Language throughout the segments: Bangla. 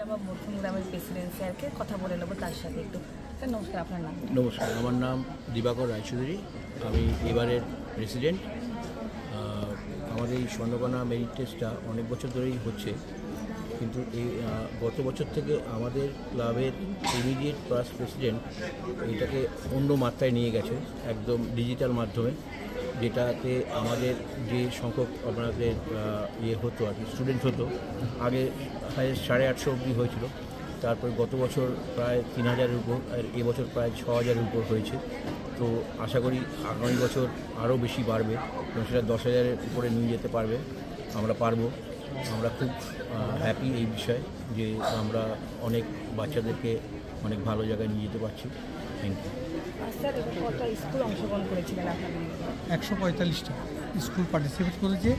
বা মধ্যম গ্রামের প্রেসিডেন্ট স্যারকে কথা বলে নেবো তার সাথে একটু। স্যার নমস্কার, আপনার নাম? নমস্কার, আমার নাম দিবাকর রায়চৌধুরী, আমি এবারের প্রেসিডেন্ট। আমাদের এই স্বর্ণকণা মেরিট টেস্টটা অনেক বছর ধরেই হচ্ছে, কিন্তু এই গত বছর থেকে আমাদের ক্লাবের ইমিডিয়েট পাস্ট প্রেসিডেন্ট এটাকে অন্য মাত্রায় নিয়ে গেছে, একদম ডিজিটাল মাধ্যমে, যেটাতে আমাদের যে সংখ্যক আপনাদের হতো আর কি, স্টুডেন্ট হতো, আগে 850 অবধি হয়েছিল, তারপর গত বছর প্রায় 3000-এর উপর, আর এবছর প্রায় 6000-এর উপর হয়েছে। তো আশা করি আগামী বছর আরও বেশি বাড়বে এবং সেটা 10,000-এর উপরে নিয়ে যেতে পারবে, আমরা পারবো। আমরা খুব হ্যাপি এই বিষয়ে যে আমরা অনেক বাচ্চাদেরকে অনেক ভালো জায়গায় নিয়ে যেতে পারছি। Thank you. স্যার, কতটা স্কুল অংশগ্রহণ করেছিলেন আপনাদের? 145টা স্কুল পার্টিসিপেট করেছে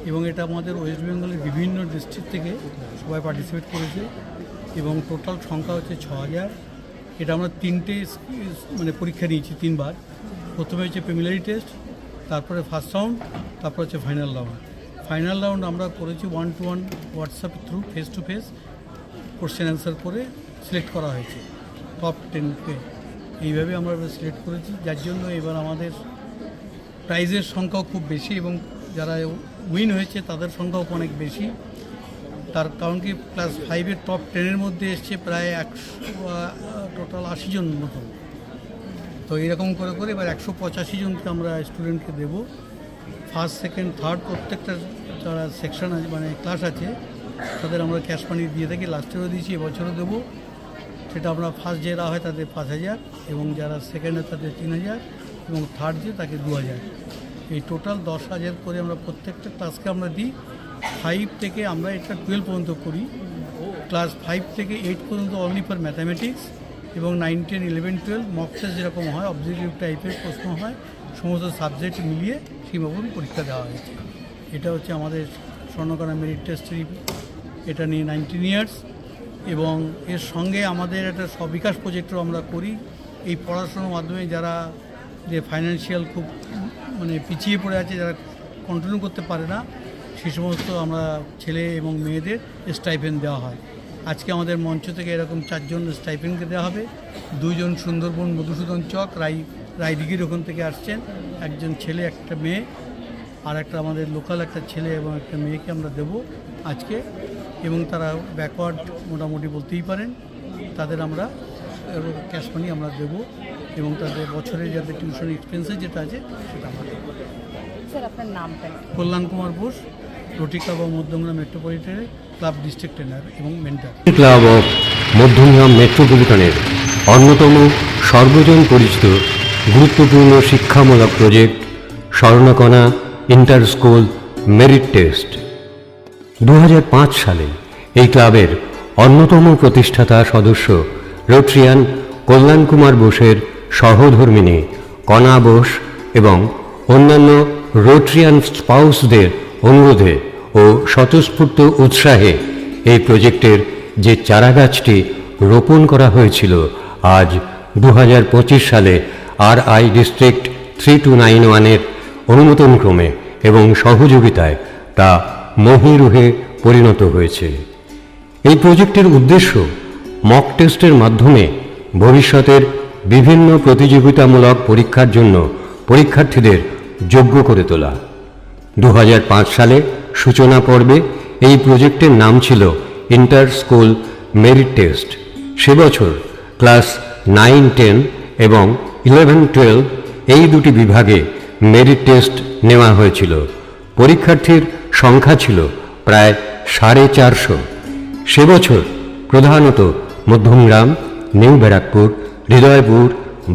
এবং এটা আমাদের ওয়েস্ট বেঙ্গলের বিভিন্ন ডিস্ট্রিক্ট থেকে সবাই পার্টিসিপেট করেছে এবং টোটাল সংখ্যা হচ্ছে 6000। এটা আমরা 3টে পরীক্ষা নিয়েছি 3বার। প্রথমে হচ্ছে প্রিলিমিনারি টেস্ট, তারপরে ফার্স্ট রাউন্ড, তারপর হচ্ছে ফাইনাল রাউন্ড। ফাইনাল রাউন্ড আমরা করেছি 1-to-1 WhatsApp through, face to face question answer করে সিলেক্ট করা হয়েছে টপ 10কে। এইভাবে আমরা সিলেক্ট করেছি, যার জন্য এবার আমাদের প্রাইজের সংখ্যাও খুব বেশি এবং যারা উইন হয়েছে তাদের সংখ্যাও অনেক বেশি। তার কারণ কি ক্লাস 5-এর টপ 10-এর মধ্যে এসছে প্রায় 100 80 জন মতন। তো এইরকম করে করে এবার 185 জনকে আমরা স্টুডেন্টকে দেবো। ফার্স্ট, সেকেন্ড, থার্ড প্রত্যেকটা যারা সেকশন আছে ক্লাস আছে তাদের আমরা ক্যাশ মানি দিয়ে থাকি, লাস্টেরও দিয়েছি, এবছরও দেবো। সেটা আমরা ফার্স্ট যারা হয় তাদের 5000 এবং যারা সেকেন্ড হয় তাদের 3000 এবং থার্ড যে তাকে 2000। এই টোটাল 10,000 করে আমরা প্রত্যেকটা ক্লাসকে আমরা দিই। 5 থেকে আমরা এটা 12 পর্যন্ত করি। ক্লাস 5 থেকে 8 পর্যন্ত অনলি ফর ম্যাথামেটিক্স এবং 9, 10, 11, 12 মক টেস্ট যেরকম হয়, অবজেক্টিভ টাইপের প্রশ্ন হয়, সমস্ত সাবজেক্ট মিলিয়ে সীমাবদ্ধ পরীক্ষা দেওয়া হয়েছে। এটা হচ্ছে আমাদের স্বর্ণকণা মেরিট টেস্টের। এটা নিয়ে 19 ইয়ার্স এবং এর সঙ্গে আমাদের একটা স্ববিকাশ প্রজেক্টও আমরা করি। এই পড়াশোনার মাধ্যমে যারা যে ফাইন্যান্সিয়াল খুব পিছিয়ে পড়ে আছে, যারা কন্টিনিউ করতে পারে না, সেই সমস্ত আমরা ছেলে এবং মেয়েদের স্টাইপেন্ড দেওয়া হয়। আজকে আমাদের মঞ্চ থেকে এরকম 4 জন স্টাইপেন্ডকে দেওয়া হবে। 2 জন সুন্দরবন মধুসূদন চক রায়দিঘির ওখান থেকে আসছেন, একজন ছেলে একটা মেয়ে, আর একটা আমাদের লোকাল একটা ছেলে এবং একটা মেয়েকে আমরা দেব আজকে। এবং তারা ব্যাকওয়ার্ড মোটামুটি বলতেই পারেন, তাদের আমরা ক্যাশ মানি আমরা দেবো এবং তাদের বছরে যাদের টিউশন এক্সপেন্সেস যেটা আছে সেটা আমরা দেবো। স্যার, আপনার নামটা? কল্যাণ কুমার বোস, রটিক্লাব অফ মধ্যমগ্রাম মেট্রোপলিটনের ক্লাব ডিস্ট্রিক্ট ট্রেনার এবং মেন্টার। ক্লাব অফ মধ্যমগ্রাম মেট্রোপলিটনের অন্যতম সর্বজন পরিচিত গুরুত্বপূর্ণ শিক্ষামূলক project Swarnakana inter school merit test. 2005 সালে এই ক্লাবের অন্যতম প্রতিষ্ঠাতা সদস্য রোটরিয়ান কল্যাণ কুমার বোসের সহধর্মিণী কণা বোস এবং অন্যান্য রোটরিয়ান স্পাউসদের অনুরোধে ও স্বতঃস্ফূর্ত উৎসাহে এই প্রজেক্টের যে চারাগাছটি রোপণ করা হয়েছিল, আজ 2025 সালে RI ডিস্ট্রিক্ট 3291-এর অনুমোদনক্রমে এবং সহযোগিতায় তা মহীরুহে পরিণত হয়েছে। এই প্রজেক্টের উদ্দেশ্য মক টেস্টের মাধ্যমে ভবিষ্যতের বিভিন্ন প্রতিযোগিতামূলক পরীক্ষার জন্য পরীক্ষার্থীদের যোগ্য করে তোলা। 2005 সালে সূচনা পর্বে এই প্রজেক্টের নাম ছিল ইন্টার স্কুল মেরিট টেস্ট। সে বছর ক্লাস 9, 10 এবং 11, 12 এই দুটি বিভাগে মেরিট টেস্ট নেওয়া হয়েছিল। পরীক্ষার্থীর সংখ্যা ছিল প্রায় 450। সে বছর প্রধানত মধ্যমগ্রাম, নিউ ব্যারাকপুর, হৃদয়পুর,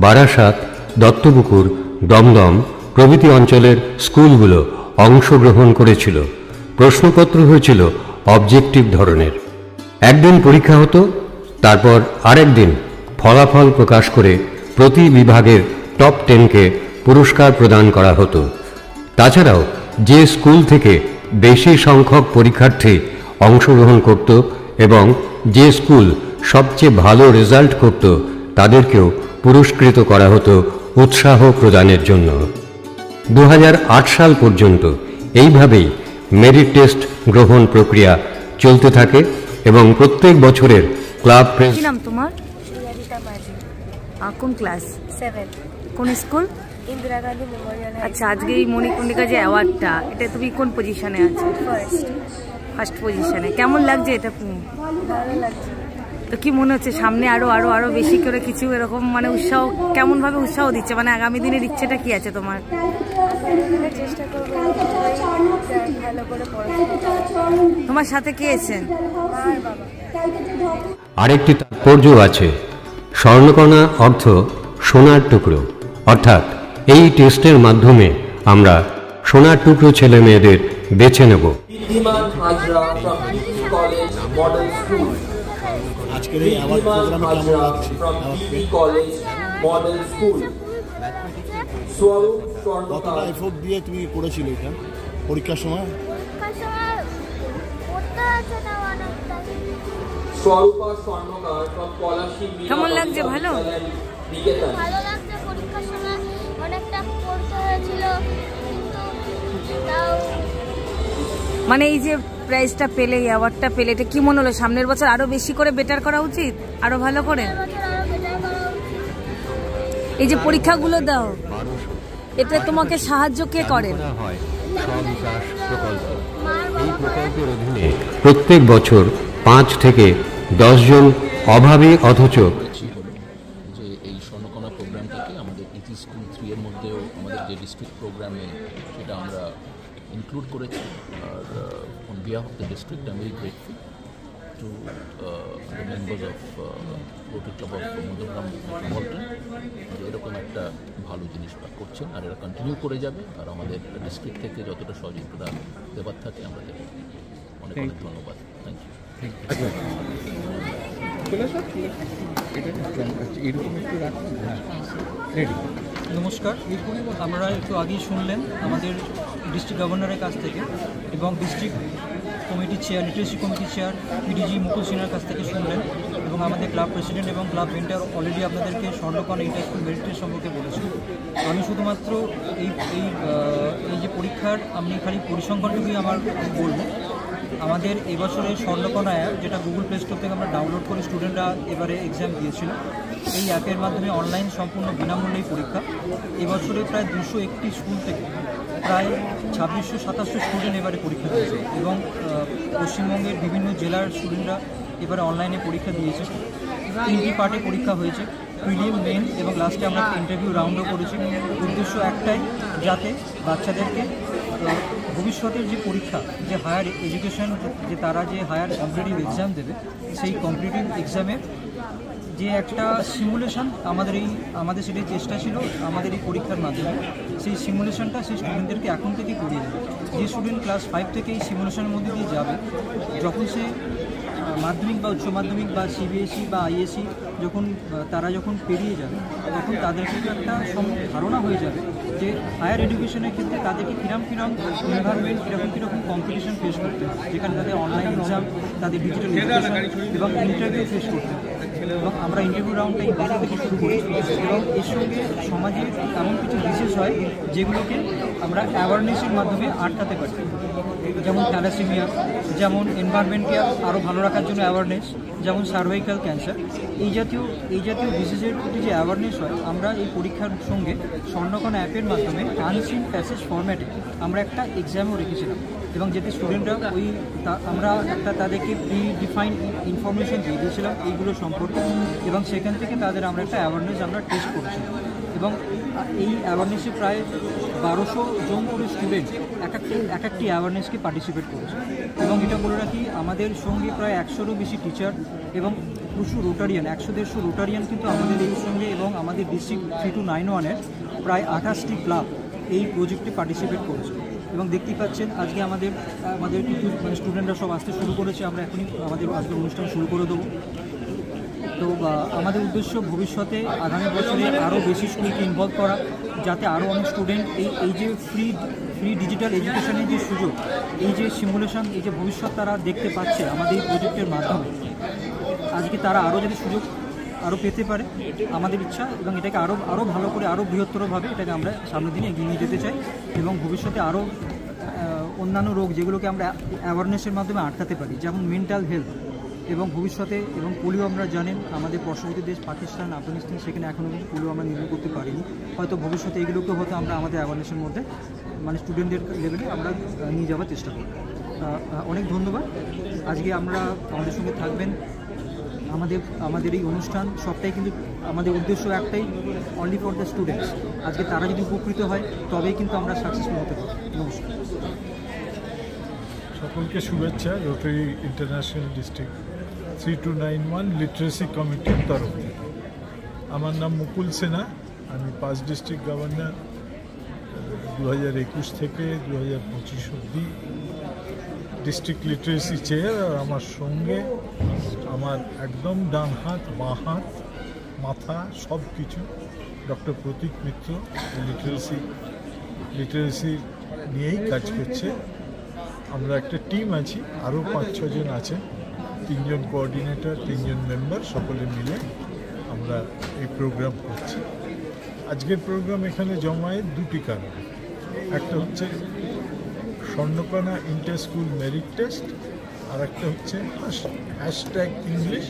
বারাসাত, দত্তপুকুর, দমদম প্রভৃতি অঞ্চলের স্কুলগুলো অংশগ্রহণ করেছিল। প্রশ্নপত্র হয়েছিল অবজেক্টিভ ধরনের। একদিন পরীক্ষা হতো, তারপর আরেক দিন ফলাফল প্রকাশ করে প্রতি বিভাগের টপ 10কে পুরস্কার প্রদান করা হতো। তাছাড়াও যে স্কুল থেকে বেশি সংখ্যক পরীক্ষার্থী অংশগ্রহণ করত এবং যে স্কুল সবচেয়ে ভালো রেজাল্ট করত তাদেরকেও পুরস্কৃত করা হতো উৎসাহ প্রদানের জন্য। 2008 সাল পর্যন্ত এইভাবেই মেরিট টেস্ট গ্রহণ প্রক্রিয়া চলতে থাকে এবং প্রত্যেক বছরের ক্লাব কি নাম তোমার? শ্রীহারিতা মাঝি, কোন ক্লাস? 7, কোন school? Indira Gandhi memorial high আচ্ছা, আজকে এই মণিকুণ্ডিকা যে অ্যাওয়ার্ডটা, এটা তুমি কোন পজিশনে আছো? ফার্স্ট। ফার্স্ট পজিশনে। কেমন লাগছে এটা? ভালো লাগছে। তো কি মনে হচ্ছে সামনে আরো আরো আরো বেশি করে কিছু এরকম মানে উৎসাহ, কেমন ভাবে উৎসাহ দিচ্ছে, মানে আগামী দিনের ইচ্ছেটা কি আছে তোমার? চেষ্টা করবো ভালো করে পড়াশোনা। তোমার সাথে কে আছেন? আর বাবা। আরেকটি তাৎপর্য আছে। স্বর্ণকণা অর্থ সোনার টুকরো, অর্থাৎ এই টেস্টের মাধ্যমে আমরা সোনার টুকরো ছেলে মেয়েদের বেছে নেব। রিদ্ধিমান Hazra from DP College Model School. আজকের এই অ্যাওয়ার্ড প্রোগ্রামে কেমন লাগছে? from DP College Model School. স্বরূপ কতটা স্বর্ণকার এফোর্ট দিয়ে তুমি করেছিলে এটা পরীক্ষার সময়? স্বরূপা স্বর্ণকার from পলাশী কেমন লাগছে? ভালো? নিকেতন। ভালো লাগছে। পরীক্ষার সময় অনেকটা পড়তে হয়েছিল, কিন্তু তাও মানে এই যে প্রাইজটা পেলে, এই অ্যাওয়ার্ডটা পেলে, এটা কি মনে হলো? সামনের বছর আরো বেশি করে বেটার করা উচিত, আরো ভালো করে? বছর আরো বেটার করা উচিত। এই যে পরীক্ষাগুলো দাও, এতে তোমাকে সাহায্য কে করেন? হয় স্ববিকাশ প্রকল্প। মার এই বাবা প্রকল্পের অধীনে প্রত্যেক বছর 5 থেকে 10 জন অভাবী অথচ করেছি হলো যে এই স্বর্ণকণা প্রোগ্রামটাকে আমাদের ইতি স্কুল 3 এর মধ্যেও আমাদের যে ডিস্ট্রিক্ট প্রোগ্রামে সেটা আমরা ইনক্লুড করেছি। আর on behalf of the district I am very grateful to the members of Rotary Club of Madhyamgram Metropolitan যে এরকম একটা ভালো জিনিস ওরা করছেন, আর এরা কন্টিনিউ করে যাবে। আর আমাদের ডিস্ট্রিক্ট থেকে যতটা সহযোগিতা দেওয়ার থাকে আমরা দেবো। অনেক অনেক ধন্যবাদ। Thank you. নমস্কার। আমরা একটু আগেই শুনলেন আমাদের ডিস্ট্রিক্ট গভর্নরের কাছ থেকে এবং ডিস্ট্রিক্ট কমিটির চেয়ার, লিটারেসি কমিটির চেয়ার পিডিজি মুকুল সিনহার কাছ থেকে শুনলেন, এবং আমাদের ক্লাব প্রেসিডেন্ট এবং ক্লাব মেন্টার অলরেডি আপনাদেরকে স্বর্ণকণা ইন্টার স্কুল মেরিটের সম্পর্কে বলেছি। আমি শুধুমাত্র এই এই এই যে পরীক্ষার আমি খালি পরিসংখ্যানটুকুই আমি বলবো। আমাদের এবছরের স্বর্ণকণা অ্যাপ, যেটা গুগল প্লে স্টোর থেকে আমরা ডাউনলোড করে স্টুডেন্টরা এবারে এক্সাম দিয়েছিল, এই অ্যাপের মাধ্যমে অনলাইন সম্পূর্ণ বিনামূল্যেই পরীক্ষা। এবছরে প্রায় 201টি স্কুল থেকে প্রায় 2600-2700 স্টুডেন্ট এবারে পরীক্ষা দিয়েছে, এবং পশ্চিমবঙ্গের বিভিন্ন জেলার স্টুডেন্টরা এবারে অনলাইনে পরীক্ষা দিয়েছে। 3টি পার্টে পরীক্ষা হয়েছে, প্রিলিম, মেন এবং লাস্টে আমরা ইন্টারভিউ রাউন্ডও করেছি। উদ্দেশ্য একটাই, যাতে বাচ্চাদেরকে ভবিষ্যতের যে পরীক্ষা, যে হায়ার এডুকেশন, যে তারা যে হায়ার কম্পিটিটিভ এক্সাম দেবে, সেই কম্পিটিটিভ এক্সামের যে একটা সিমুলেশন আমাদের সেটাই চেষ্টা ছিল আমাদের এই পরীক্ষার মাধ্যমে। সেই সিমুলেশনটা সেই স্টুডেন্টদেরকে এখন থেকেই করিয়ে দেবে। যে স্টুডেন্ট ক্লাস 5 থেকে এই সিমুলেশনের মধ্যে দিয়ে যাবে, যখন সে মাধ্যমিক বা উচ্চ মাধ্যমিক বা সিবিএসই বা আইএসসি তারা যখন পেরিয়ে যাবে, তখন তাদের কিন্তু একটা ধারণা হয়ে যাবে যে হায়ার এডুকেশনের ক্ষেত্রে তাদেরকে কিরকম এনভায়রনমেন্ট, কীরকম কম্পিটিশন ফেস করতে হবে, যেখানে তাদের অনলাইন এক্সাম, তাদের ডিজিটাল এডুকেশন এবং ইন্টারভিউ ফেস করতে হবে। এবং আমরা ইন্টারভিউ রাউন্ডটা এই বছর থেকে শুরু করি, এবং এর সঙ্গে সমাজে এমন কিছু বিশেষ হয় যেগুলোকে আমরা অ্যাওয়ারনেসের মাধ্যমে আটকাতে পারি, যেমন থ্যালাসেমিয়া, যেমন এনভায়রনমেন্টকে আরও ভালো রাখার জন্য অ্যাওয়ারনেস, যেমন সার্ভাইকাল ক্যান্সার, এই জাতীয় ডিজিজের প্রতি যে অ্যাওয়ারনেস হয়, আমরা এই পরীক্ষার সঙ্গে স্বর্ণকণা অ্যাপের মাধ্যমে আনসিন প্যাসেজ ফরম্যাটে আমরা একটা এক্সামও রেখেছিলাম, এবং যাতে স্টুডেন্টরা আমরা একটা তাদেরকে প্রি ডিফাইন্ড ইনফরমেশন দিয়ে দিয়েছিলাম এইগুলো সম্পর্কে, এবং সেখান থেকে তাদের আমরা একটা অ্যাওয়ারনেস আমরা টেস্ট করেছিলাম। এবং এই অ্যাওয়ারনেসে প্রায় 1200 জন করে স্টুডেন্ট এক একটি অ্যাওয়ারনেসকে পার্টিসিপেট করেছে। এবং এটা বলে রাখি, আমাদের সঙ্গে প্রায় 100-এরও বেশি টিচার এবং প্রচুর রোটারিয়ান, 100-150 রোটারিয়ান কিন্তু আমাদের এই সঙ্গে, এবং আমাদের ডিস্ট্রিক্ট 3-9-1-এর প্রায় 28টি ক্লাব এই প্রজেক্টে পার্টিসিপেট করেছে। এবং দেখতেই পাচ্ছেন আজকে আমাদের কিছু স্টুডেন্টরা সব আসতে শুরু করেছে, আমরা এখনই আমাদের আজকের অনুষ্ঠান শুরু করে দেবো। তো আমাদের উদ্দেশ্য ভবিষ্যতে আগামী বছরে আরও বেশি স্কুলকে ইনভলভ করা, যাতে আরও অনেক স্টুডেন্ট এই যে ফ্রি ডিজিটাল এডুকেশনের যে সুযোগ, এই যে সিমুলেশন, এই যে ভবিষ্যৎ তারা দেখতে পাচ্ছে আমাদের এই প্রজেক্টের মাধ্যমে, আজকে তারা আরও যদি সুযোগ আরও পেতে পারে আমাদের ইচ্ছা, এবং এটাকে আরও ভালো করে, আরও বৃহত্তরভাবে এটাকে আমরা সামনের দিনে এগিয়ে নিয়ে যেতে চাই, এবং ভবিষ্যতে আরও অন্যান্য রোগ যেগুলোকে আমরা অ্যাওয়ারনেসের মাধ্যমে আটকাতে পারি, যেমন মেন্টাল হেলথ, এবং ভবিষ্যতে এবং পোলিও আমরা জানেন আমাদের পার্শ্ববর্তী দেশ পাকিস্তান, আফগানিস্তান, সেখানে এখনও কিন্তু পোলিও আমরা নির্মূল করতে পারিনি। হয়তো ভবিষ্যতে এগুলোকেও হয়তো আমরা আমাদের অ্যাওয়ারনেসের মধ্যে মানে স্টুডেন্টদের লেভেলে আমরা নিয়ে যাওয়ার চেষ্টা করব। অনেক ধন্যবাদ। আজকে আমরা আমাদের সঙ্গে থাকবেন। আমাদের এই অনুষ্ঠান সবটাই কিন্তু আমাদের উদ্দেশ্য একটাই, অনলি ফর দ্য স্টুডেন্টস। আজকে তারা যদি উপকৃত হয় তবেই কিন্তু আমরা সাকসেসফুল হতে পারি। নমস্কার। সকলকে শুভেচ্ছা। রোটারি ইন্টারন্যাশনাল ডিস্ট্রিক্ট 3291 লিটারেসি কমিটির তরফ থেকে। আমার নাম মুকুল সিনহা, আমি 5 ডিস্ট্রিক্ট গভর্নর 2021 থেকে 2025 অবধি ডিস্ট্রিক্ট লিটারেসি চেয়ার। আর আমার সঙ্গে আমার একদম ডান হাত, বাঁ হাত, মাথা সব কিছু ডক্টর প্রতীক মিত্র লিটারেসি নিয়েই কাজ করছে। আমরা একটা টিম আছি, আরও 5-6 জন আছে, 3 জন কোঅর্ডিনেটর, 3 জন মেম্বার, সকলে মিলে আমরা এই প্রোগ্রাম করছি। আজকের প্রোগ্রাম এখানে জমায়েত দুটি কারণ। একটা হচ্ছে Swarnakana inter school merit test, আর একটা হচ্ছে হ্যাশট্যাগ ইংলিশ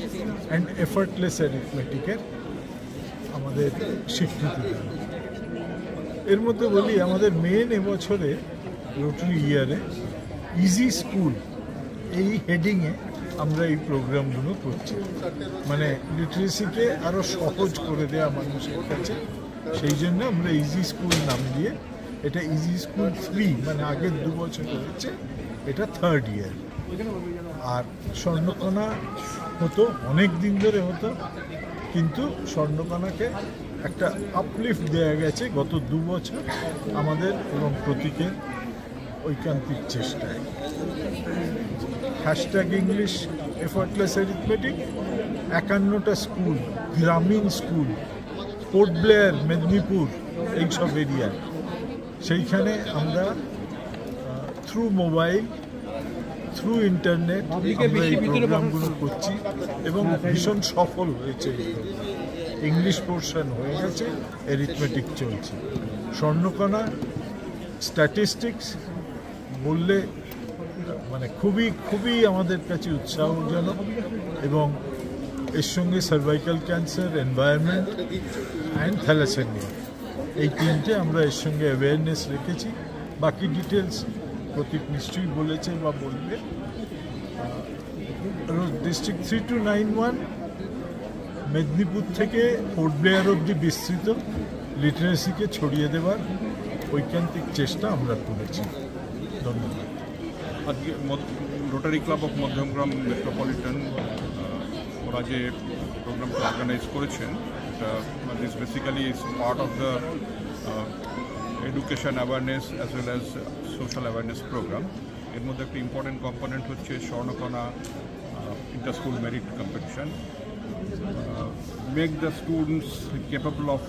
অ্যান্ড এফার্টলেস অ্যারিথমেটিকের আমাদের স্বীকৃতি। এর মধ্যে বলি আমাদের মেন এবছরে রোটারি ইয়ারে ইজি স্কুল এই হেডিংয়ে আমরা এই প্রোগ্রামগুলো করছি, মানে লিটারেসিকে আরও সহজ করে দেওয়া মানুষের কাছে। সেই জন্য আমরা ইজি স্কুল নাম দিয়ে, এটা ইজি স্কুল 3, মানে আগের 2 বছর হয়েছে, এটা 3rd ইয়ার। আর স্বর্ণকণা হতো অনেক দিন ধরে হতো, কিন্তু স্বর্ণকণাকে একটা আপলিফট দেওয়া গেছে গত 2 বছর আমাদের এবং প্রতীকের ঐকান্তিক চেষ্টায়। হ্যাশট্যাগ ইংলিশ এফার্টলেস অ্যারিথমেটিক 51টা স্কুল, গ্রামীণ স্কুল, পোর্ট ব্লেয়ার, মেদিনীপুর, এইসব এরিয়ায়, সেইখানে আমরা থ্রু মোবাইল, থ্রু ইন্টারনেট আমরা এই প্রোগ্রামগুলো করছি এবং ভীষণ সফল হয়েছে। ইংলিশ পোর্শন হয়ে গেছে, অ্যারিথমেটিক চলছে। স্বর্ণকণা স্ট্যাটিস্টিক্স বললে মানে খুবই আমাদের কাছে উৎসাহজনক, এবং এর সঙ্গে cervical cancer, environment and thalassaemia, এই 3টে আমরা এর সঙ্গে অ্যাওয়ারনেস রেখেছি। বাকি ডিটেলস প্রতীক নিশ্চয়ই বলেছে বা বলবে। ডিস্ট্রিক্ট 3291 মেদিনীপুর থেকে পোর্ট ব্লেয়ার অবধি বিস্তৃত লিটারেসিকে ছড়িয়ে দেওয়ার ঐকান্তিক চেষ্টা আমরা করেছি। ধন্যবাদ। আজকে Rotary Club of Madhyamgram Metropolitan ওরা যে প্রোগ্রামটা অর্গানাইজ করেছেন, এটা this basically is part of the education awareness as well as social awareness programme. এর মধ্যে একটা ইম্পর্টেন্ট কম্পোনেন্ট হচ্ছে Swarnakana inter school merit competition, make the students capable of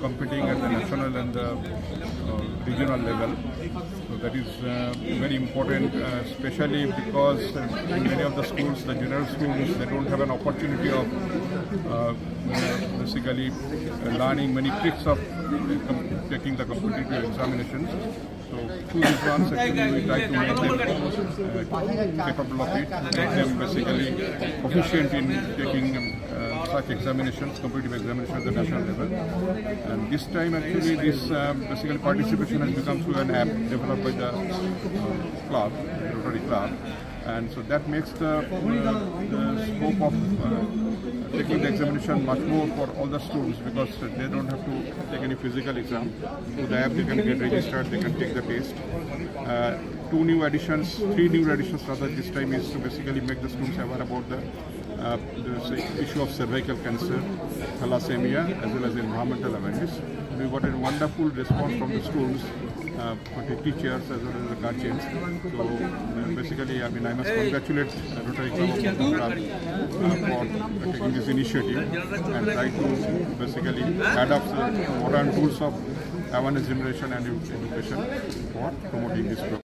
competing at the national and the regional level. So that is very important, especially because in many of the schools, the general schools, they don't have an opportunity of basically learning many tricks of taking the competitive examinations. So through these ones, actually, we try to make them capable of it, make them basically proficient in taking such examinations, competitive examinations at the national level. And this time, actually, this basically participation has become through an app developed by the club, the Rotary Club. And so that makes the scope of taking the examination much more for all the students, because they don't have to take any physical exam. Through the app, they can get registered, they can take the test. 3 new additions rather this time is to basically make the students aware about the issue of cervical cancer, thalassemia, as well as environmental awareness. We got a wonderful response from the students, the teachers as well as the guardians. So basically, I mean, I must congratulate Rotary Club for taking this initiative and try to basically adopt the modern tools of awareness generation and education for promoting this program.